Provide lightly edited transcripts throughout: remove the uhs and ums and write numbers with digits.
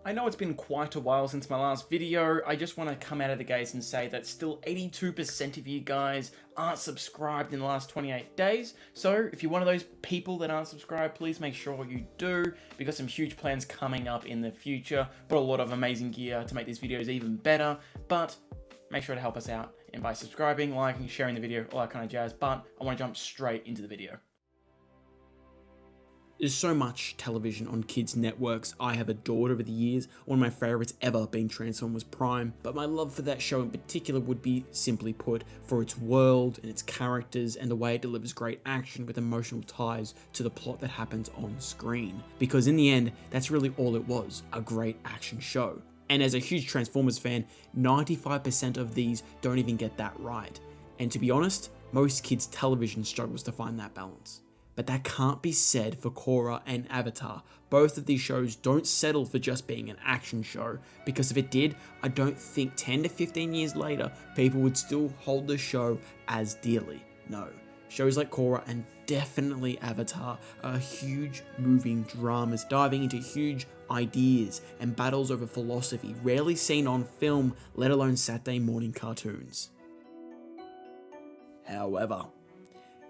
I know it's been quite a while since my last video. I just want to come out of the gates and say that still 82% of you guys aren't subscribed in the last 28 days. So if you're one of those people that aren't subscribed, please make sure you do. We've got some huge plans coming up in the future. Brought a lot of amazing gear to make these videos even better. But make sure to help us out and by subscribing, liking, sharing the video, all that kind of jazz. But I want to jump straight into the video. There's so much television on kids' networks I have adored over the years. One of my favourites ever being Transformers Prime, but my love for that show in particular would be, simply put, for its world and its characters and the way it delivers great action with emotional ties to the plot that happens on screen. Because in the end, that's really all it was, a great action show. And as a huge Transformers fan, 95% of these don't even get that right. And to be honest, most kids' television struggles to find that balance. But that can't be said for Korra and Avatar. Both of these shows don't settle for just being an action show, because if it did, I don't think 10 to 15 years later, people would still hold the show as dearly. No. Shows like Korra and definitely Avatar are huge moving dramas diving into huge ideas and battles over philosophy rarely seen on film, let alone Saturday morning cartoons. However,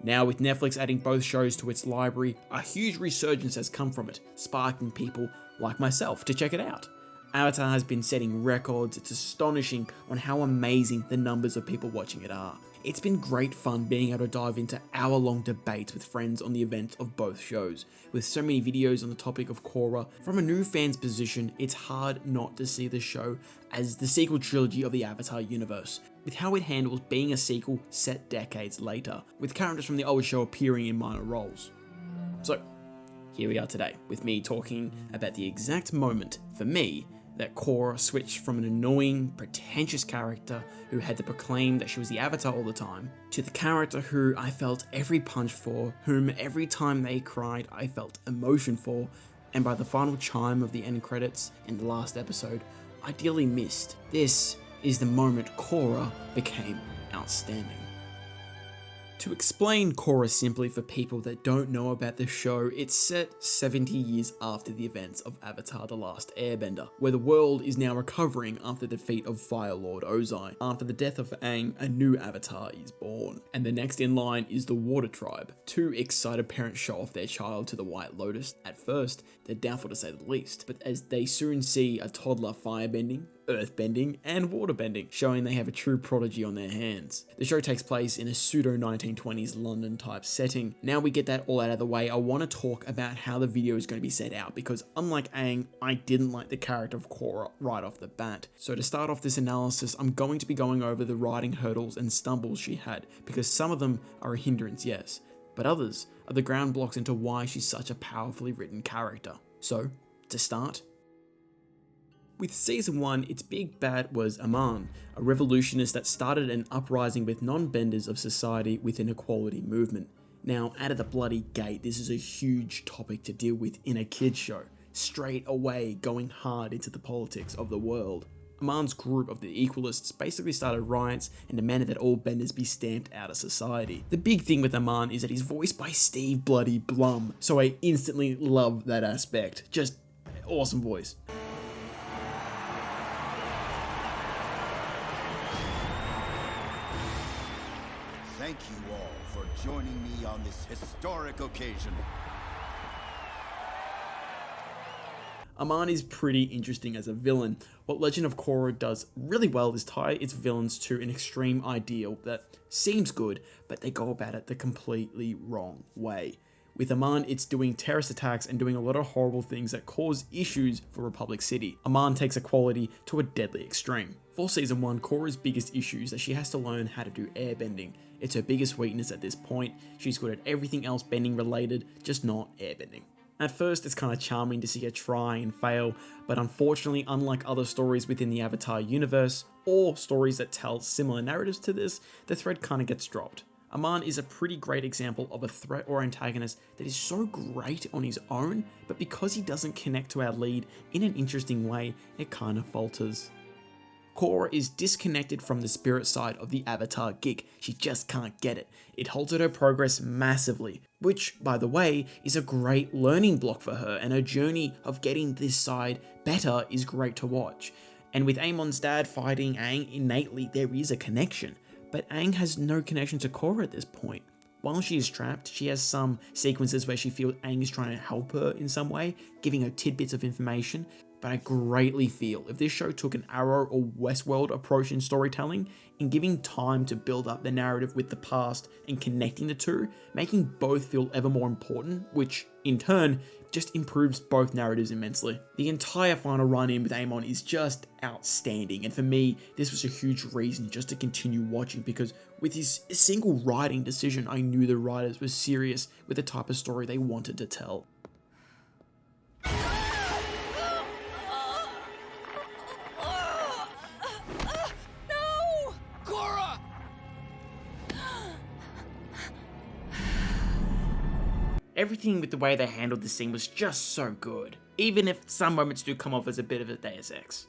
now with Netflix adding both shows to its library, a huge resurgence has come from it, sparking people like myself to check it out. Avatar has been setting records. It's astonishing on how amazing the numbers of people watching it are. It's been great fun being able to dive into hour-long debates with friends on the events of both shows. With so many videos on the topic of Korra, from a new fan's position, it's hard not to see the show as the sequel trilogy of the Avatar universe, with how it handles being a sequel set decades later, with characters from the old show appearing in minor roles. So, here we are today, with me talking about the exact moment, for me, that Korra switched from an annoying, pretentious character who had to proclaim that she was the Avatar all the time, to the character who I felt every punch for, whom every time they cried I felt emotion for, and by the final chime of the end credits in the last episode, I dearly missed. This is the moment Korra became outstanding. To explain Korra simply for people that don't know about the show, it's set 70 years after the events of Avatar: The Last Airbender, where the world is now recovering after the defeat of Fire Lord Ozai. After the death of Aang, a new Avatar is born. And the next in line is the Water Tribe. Two excited parents show off their child to the White Lotus. At first, they're doubtful to say the least, but as they soon see a toddler firebending, earthbending, and waterbending, showing they have a true prodigy on their hands. The show takes place in a pseudo 1920s London type setting. Now we get that all out of the way, I want to talk about how the video is going to be set out, because unlike Aang, I didn't like the character of Korra right off the bat. So to start off this analysis, I'm going to be going over the writing hurdles and stumbles she had, because some of them are a hindrance, yes, but others are the ground blocks into why she's such a powerfully written character. So, to start, with Season 1, its big bad was Aman, a revolutionist that started an uprising with non-benders of society with an equality movement. Now, out of the bloody gate, this is a huge topic to deal with in a kids show, straight away going hard into the politics of the world. Aman's group of the Equalists basically started riots and demanded that all benders be stamped out of society. The big thing with Aman is that he's voiced by Steve bloody Blum, so I instantly love that aspect. Just awesome voice. Thank you all for joining me on this historic occasion. Aman is pretty interesting as a villain. What Legend of Korra does really well is tie its villains to an extreme ideal that seems good, but they go about it the completely wrong way. With Aman, it's doing terrorist attacks and doing a lot of horrible things that cause issues for Republic City. Aman takes equality to a deadly extreme. For Season 1, Korra's biggest issue is that she has to learn how to do airbending. It's her biggest weakness at this point. She's good at everything else bending related, just not airbending. At first, it's kind of charming to see her try and fail, but unfortunately, unlike other stories within the Avatar universe, or stories that tell similar narratives to this, the thread kind of gets dropped. Aman is a pretty great example of a threat or antagonist that is so great on his own, but because he doesn't connect to our lead in an interesting way, it kind of falters. Korra is disconnected from the spirit side of the Avatar gig. She just can't get it. It halted her progress massively, which, by the way, is a great learning block for her, and her journey of getting this side better is great to watch. And with Amon's dad fighting Aang innately, there is a connection, but Aang has no connection to Korra at this point. While she is trapped, she has some sequences where she feels Aang is trying to help her in some way, giving her tidbits of information, but I greatly feel if this show took an Arrow or Westworld approach in storytelling, in giving time to build up the narrative with the past and connecting the two, making both feel ever more important, which in turn just improves both narratives immensely. The entire final run-in with Amon is just outstanding, and for me, this was a huge reason just to continue watching, because with his single writing decision, I knew the writers were serious with the type of story they wanted to tell. Everything with the way they handled this scene was just so good, even if some moments do come off as a bit of a Deus Ex.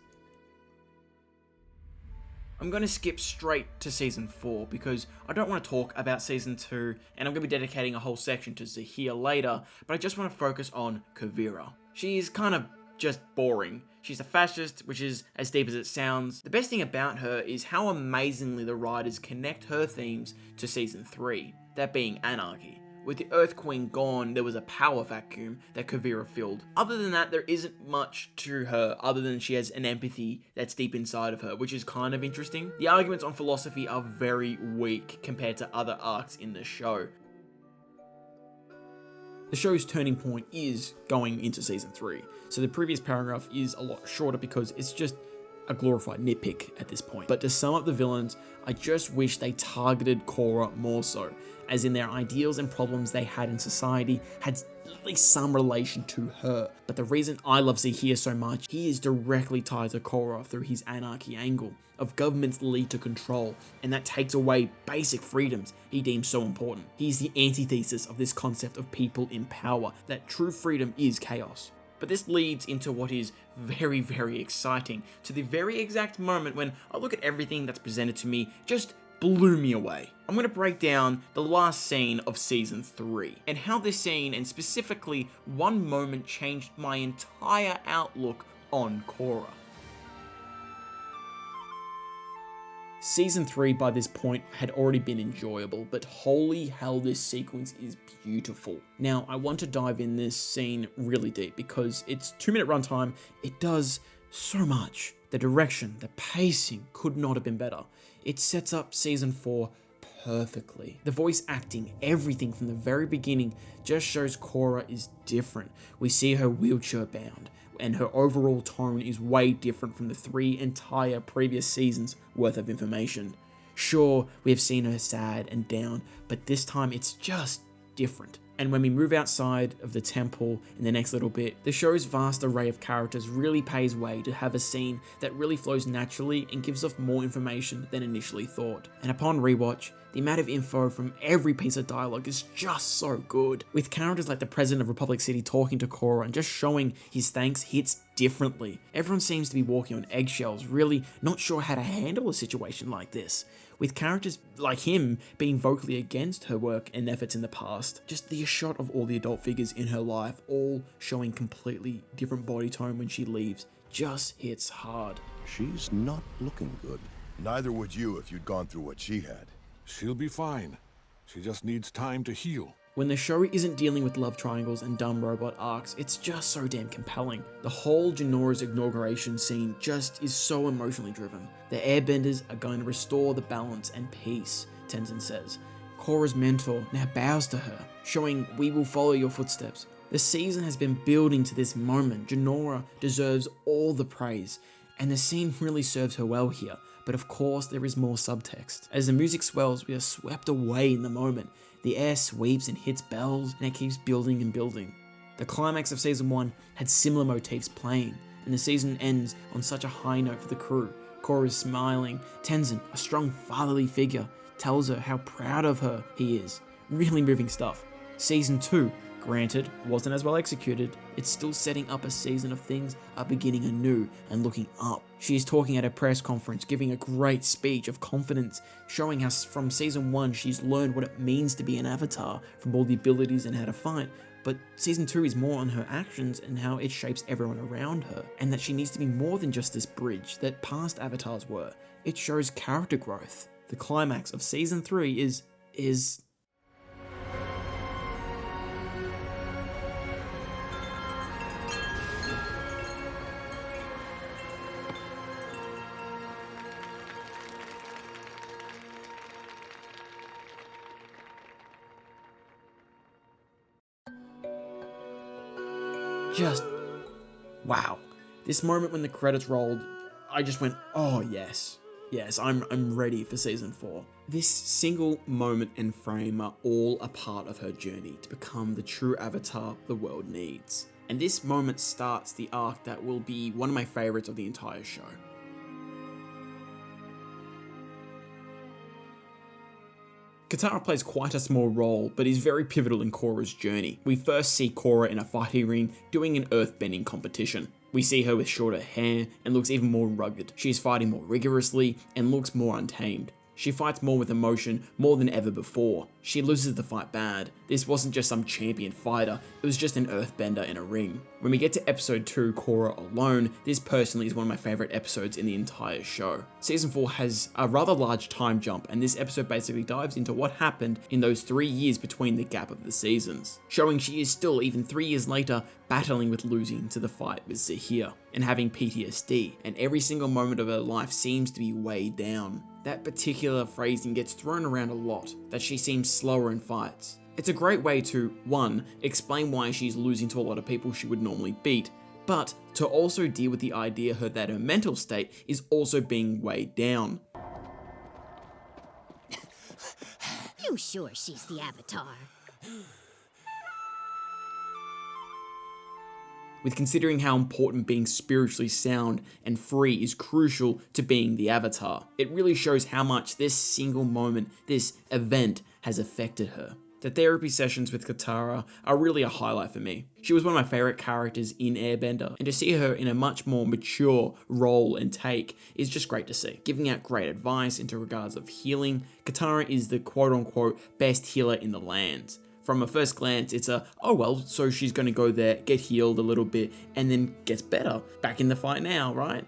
I'm going to skip straight to Season 4 because I don't want to talk about Season 2, and I'm going to be dedicating a whole section to Zahir later, but I just want to focus on Kuvira. She is kind of just boring. She's a fascist, which is as deep as it sounds. The best thing about her is how amazingly the writers connect her themes to Season 3, that being anarchy. With the Earth Queen gone, there was a power vacuum that Kuvira filled. Other than that, there isn't much to her other than she has an empathy that's deep inside of her, which is kind of interesting. The arguments on philosophy are very weak compared to other arcs in the show. The show's turning point is going into Season 3, so the previous paragraph is a lot shorter because it's just a glorified nitpick at this point. But to sum up the villains, I just wish they targeted Korra more so, as in their ideals and problems they had in society had at least some relation to her. But the reason I love Zahir so much, he is directly tied to Korra through his anarchy angle of governments lead to control, and that takes away basic freedoms he deems so important. He's the antithesis of this concept of people in power, that true freedom is chaos. But this leads into what is very, very exciting, to the very exact moment when I look at everything that's presented to me, just blew me away. I'm going to break down the last scene of Season 3, and how this scene, and specifically one moment, changed my entire outlook on Korra. Season 3 by this point had already been enjoyable, but holy hell, this sequence is beautiful. Now, I want to dive in this scene really deep because it's 2-minute runtime. It does so much. The direction, the pacing could not have been better. It sets up Season 4 perfectly. The voice acting, everything from the very beginning just shows Korra is different. We see her wheelchair bound, and her overall tone is way different from the 3 entire previous seasons worth of information. Sure, we have seen her sad and down, but this time it's just different. And when we move outside of the temple in the next little bit, the show's vast array of characters really pays way to have a scene that really flows naturally and gives off more information than initially thought. And upon rewatch, the amount of info from every piece of dialogue is just so good. With characters like the president of Republic City talking to Korra and just showing his thanks hits differently. Everyone seems to be walking on eggshells, really not sure how to handle a situation like this. With characters like him being vocally against her work and efforts in the past. Just the shot of all the adult figures in her life all showing completely different body tone when she leaves just hits hard. She's not looking good. Neither would you if you'd gone through what she had. She'll be fine. She just needs time to heal. When the show isn't dealing with love triangles and dumb robot arcs, it's just so damn compelling. The whole Janora's inauguration scene just is so emotionally driven. The airbenders are going to restore the balance and peace, Tenzin says. Korra's mentor now bows to her, showing we will follow your footsteps. The season has been building to this moment. Janora deserves all the praise, and the scene really serves her well here. But of course, there is more subtext. As the music swells, we are swept away in the moment. The air sweeps and hits bells, and it keeps building and building. The climax of Season 1 had similar motifs playing, and the season ends on such a high note for the crew. Korra is smiling. Tenzin, a strong fatherly figure, tells her how proud of her he is. Really moving stuff. Season 2 Granted, wasn't as well executed, it's still setting up a season of things are beginning anew and looking up. She is talking at a press conference, giving a great speech of confidence, showing how from season 1 she's learned what it means to be an avatar, from all the abilities and how to fight, but season 2 is more on her actions and how it shapes everyone around her, and that she needs to be more than just this bridge that past avatars were. It shows character growth. The climax of season 3 is just wow. This moment when the credits rolled, I just went, oh yes, I'm ready for season 4. This single moment and frame are all a part of her journey to become the true avatar the world needs. And this moment starts the arc that will be one of my favorites of the entire show. Katara plays quite a small role, but is very pivotal in Korra's journey. We first see Korra in a fighting ring doing an earthbending competition. We see her with shorter hair and looks even more rugged. She is fighting more rigorously and looks more untamed. She fights more with emotion, more than ever before. She loses the fight bad. This wasn't just some champion fighter, it was just an earthbender in a ring. When we get to episode 2, Korra Alone, this personally is one of my favourite episodes in the entire show. Season 4 has a rather large time jump, and this episode basically dives into what happened in those 3 years between the gap of the seasons, showing she is still, even 3 years later, battling with losing to the fight with Zahir, and having PTSD, and every single moment of her life seems to be weighed down. That particular phrasing gets thrown around a lot, that she seems slower in fights. It's a great way to, 1, explain why she's losing to a lot of people she would normally beat, but to also deal with the idea that her mental state is also being weighed down. You sure she's the Avatar? With considering how important being spiritually sound and free is crucial to being the Avatar. It really shows how much this single moment, this event, has affected her. The therapy sessions with Katara are really a highlight for me. She was one of my favourite characters in Airbender, and to see her in a much more mature role and take is just great to see. Giving out great advice into regards of healing, Katara is the quote-unquote best healer in the land. From a first glance, it's so she's gonna go there, get healed a little bit, and then gets better. Back in the fight now, right?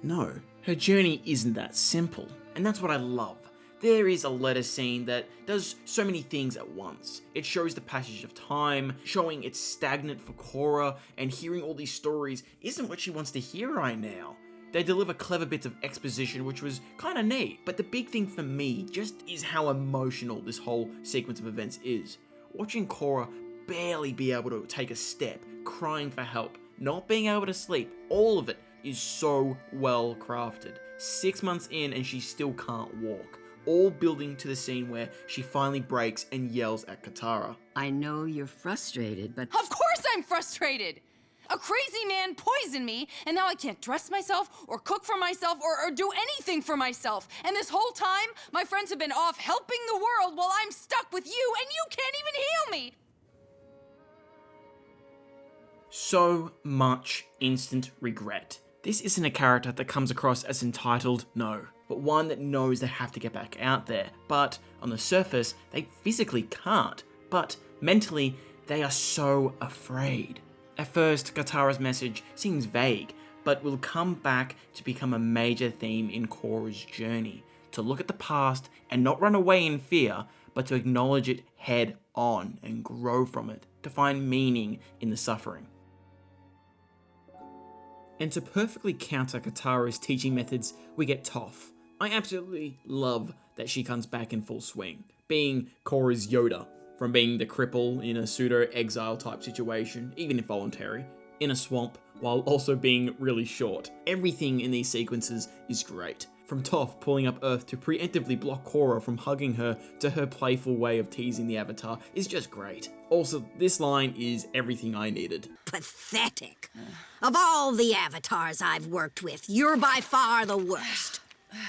No. Her journey isn't that simple, and that's what I love. There is a letter scene that does so many things at once. It shows the passage of time, showing it's stagnant for Korra, and hearing all these stories isn't what she wants to hear right now. They deliver clever bits of exposition, which was kinda neat, but the big thing for me just is how emotional this whole sequence of events is. Watching Korra barely be able to take a step, crying for help, not being able to sleep, all of it is so well crafted. 6 months in and she still can't walk, all building to the scene where she finally breaks and yells at Katara. I know you're frustrated, but... Of course I'm frustrated! A crazy man poisoned me, and now I can't dress myself, or cook for myself, or do anything for myself. And this whole time, my friends have been off helping the world while I'm stuck with you, and you can't even heal me! So much instant regret. This isn't a character that comes across as entitled, no, but one that knows they have to get back out there. But on the surface, they physically can't. But mentally, they are so afraid. At first, Katara's message seems vague, but will come back to become a major theme in Korra's journey. To look at the past and not run away in fear, but to acknowledge it head on and grow from it, to find meaning in the suffering. And to perfectly counter Katara's teaching methods, we get Toph. I absolutely love that she comes back in full swing, being Korra's Yoda. From being the cripple in a pseudo-exile type situation, even if voluntary, in a swamp, while also being really short. Everything in these sequences is great. From Toph pulling up Earth to preemptively block Korra from hugging her, to her playful way of teasing the Avatar is just great. Also, this line is everything I needed. Pathetic. Of all the Avatars I've worked with, you're by far the worst.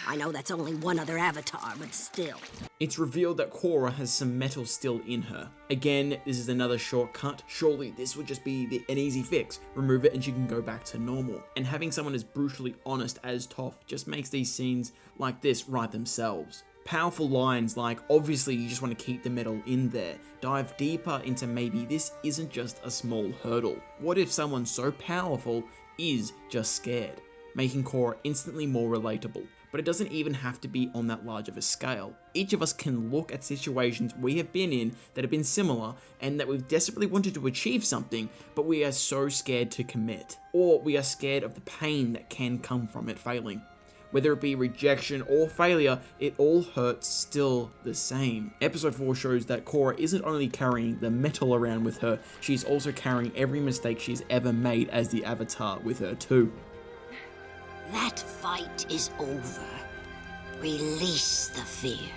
I know that's only one other avatar, but still. It's revealed that Korra has some metal still in her. Again, this is another shortcut. Surely this would just be an easy fix. Remove it and she can go back to normal. And having someone as brutally honest as Toph just makes these scenes like this write themselves. Powerful lines like, obviously you just want to keep the metal in there, dive deeper into maybe this isn't just a small hurdle. What if someone so powerful is just scared? Making Korra instantly more relatable. But it doesn't even have to be on that large of a scale. Each of us can look at situations we have been in that have been similar and that we've desperately wanted to achieve something, but we are so scared to commit. Or we are scared of the pain that can come from it failing. Whether it be rejection or failure, it all hurts still the same. Episode 4 shows that Korra isn't only carrying the metal around with her, she's also carrying every mistake she's ever made as the Avatar with her too. That fight is over. Release the fear.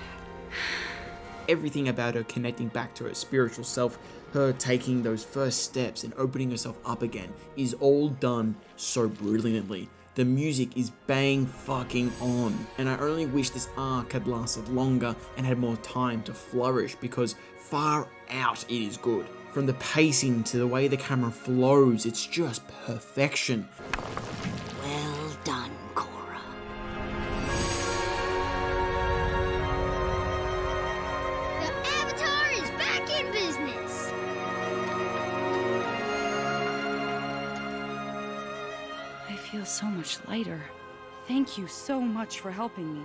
Everything about her connecting back to her spiritual self, her taking those first steps and opening herself up again, is all done so brilliantly. The music is bang fucking on, and I only wish this arc had lasted longer and had more time to flourish, because far out it is good. From the pacing to the way the camera flows, it's just perfection. Well done, Korra. The Avatar is back in business. I feel so much lighter. Thank you so much for helping me.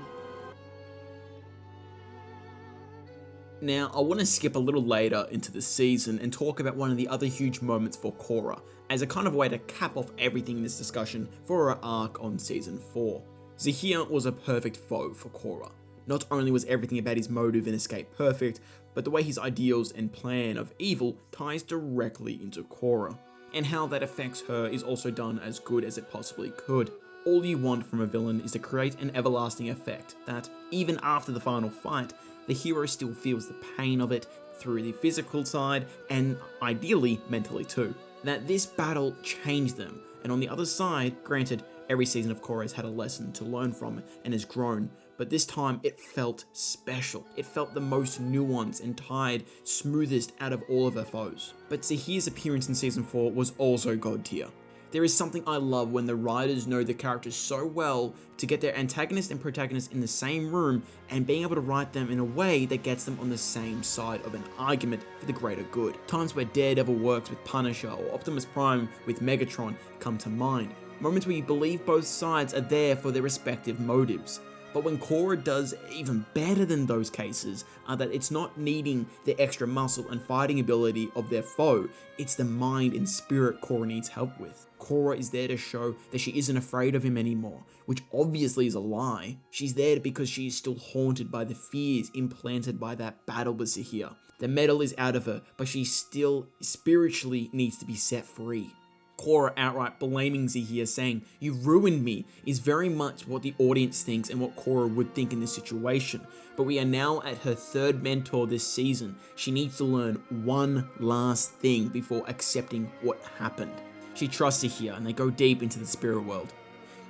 Now, I want to skip a little later into the season and talk about one of the other huge moments for Korra, as a kind of way to cap off everything in this discussion for her arc on season 4. Zahir was a perfect foe for Korra. Not only was everything about his motive and escape perfect, but the way his ideals and plan of evil ties directly into Korra. And how that affects her is also done as good as it possibly could. All you want from a villain is to create an everlasting effect that, even after the final fight, the hero still feels the pain of it through the physical side and ideally mentally too. That this battle changed them, and on the other side, granted, every season of Korra has had a lesson to learn from and has grown, but this time it felt special. It felt the most nuanced and tied, smoothest out of all of her foes. But Zahir's appearance in season 4 was also god tier. There is something I love when the writers know the characters so well to get their antagonist and protagonist in the same room and being able to write them in a way that gets them on the same side of an argument for the greater good. Times where Daredevil works with Punisher or Optimus Prime with Megatron come to mind. Moments where you believe both sides are there for their respective motives. But when Korra does even better than those cases, are that it's not needing the extra muscle and fighting ability of their foe, it's the mind and spirit Korra needs help with. Korra is there to show that she isn't afraid of him anymore, which obviously is a lie. She's there because she is still haunted by the fears implanted by that battle with Zahir. The metal is out of her, but she still spiritually needs to be set free. Korra outright blaming Zahir, saying, "You ruined me," is very much what the audience thinks and what Korra would think in this situation. But we are now at her third mentor this season. She needs to learn one last thing before accepting what happened. She trusts Zahir and they go deep into the spirit world.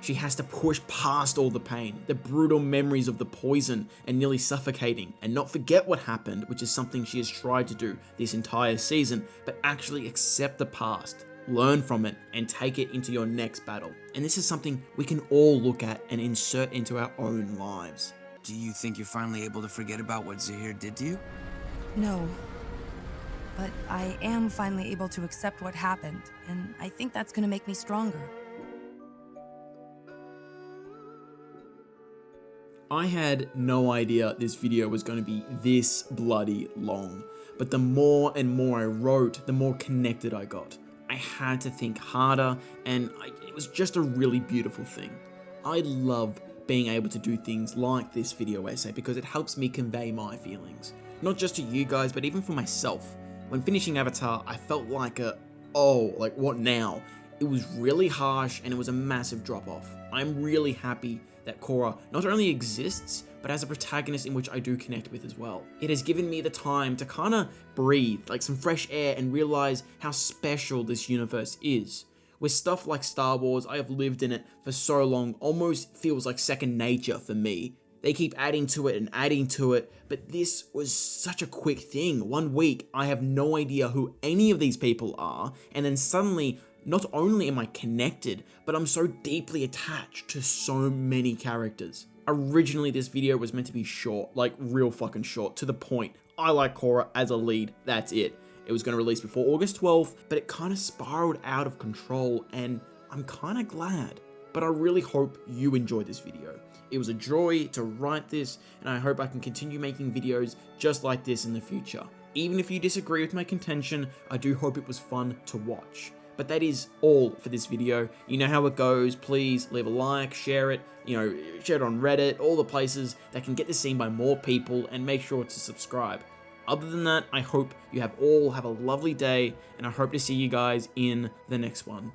She has to push past all the pain, the brutal memories of the poison and nearly suffocating, and not forget what happened, which is something she has tried to do this entire season, but actually accept the past. Learn from it and take it into your next battle. And this is something we can all look at and insert into our own lives. Do you think you're finally able to forget about what Zahir did to you? No. But I am finally able to accept what happened, and I think that's gonna make me stronger. I had no idea this video was going to be this bloody long, but the more and more I wrote, the more connected I got. I had to think harder, and it was just a really beautiful thing. I love being able to do things like this video essay because it helps me convey my feelings. Not just to you guys, but even for myself. When finishing Avatar, I felt like what now? It was really harsh and it was a massive drop off. I'm really happy that Korra not only exists, but as a protagonist in which I do connect with as well. It has given me the time to kind of breathe, like some fresh air, and realize how special this universe is. With stuff like Star Wars, I have lived in it for so long, almost feels like second nature for me. They keep adding to it and adding to it, but this was such a quick thing. 1 week, I have no idea who any of these people are, and then suddenly, not only am I connected, but I'm so deeply attached to so many characters. Originally, this video was meant to be short, like real fucking short, to the point. I like Korra as a lead, that's it. It was going to release before August 12th, but it kind of spiraled out of control, and I'm kind of glad. But I really hope you enjoyed this video. It was a joy to write this, and I hope I can continue making videos just like this in the future. Even if you disagree with my contention, I do hope it was fun to watch. But that is all for this video. You know how it goes. Please leave a like, share it, share it on Reddit, all the places that can get this seen by more people, and make sure to subscribe. Other than that, I hope you all have a lovely day, and I hope to see you guys in the next one.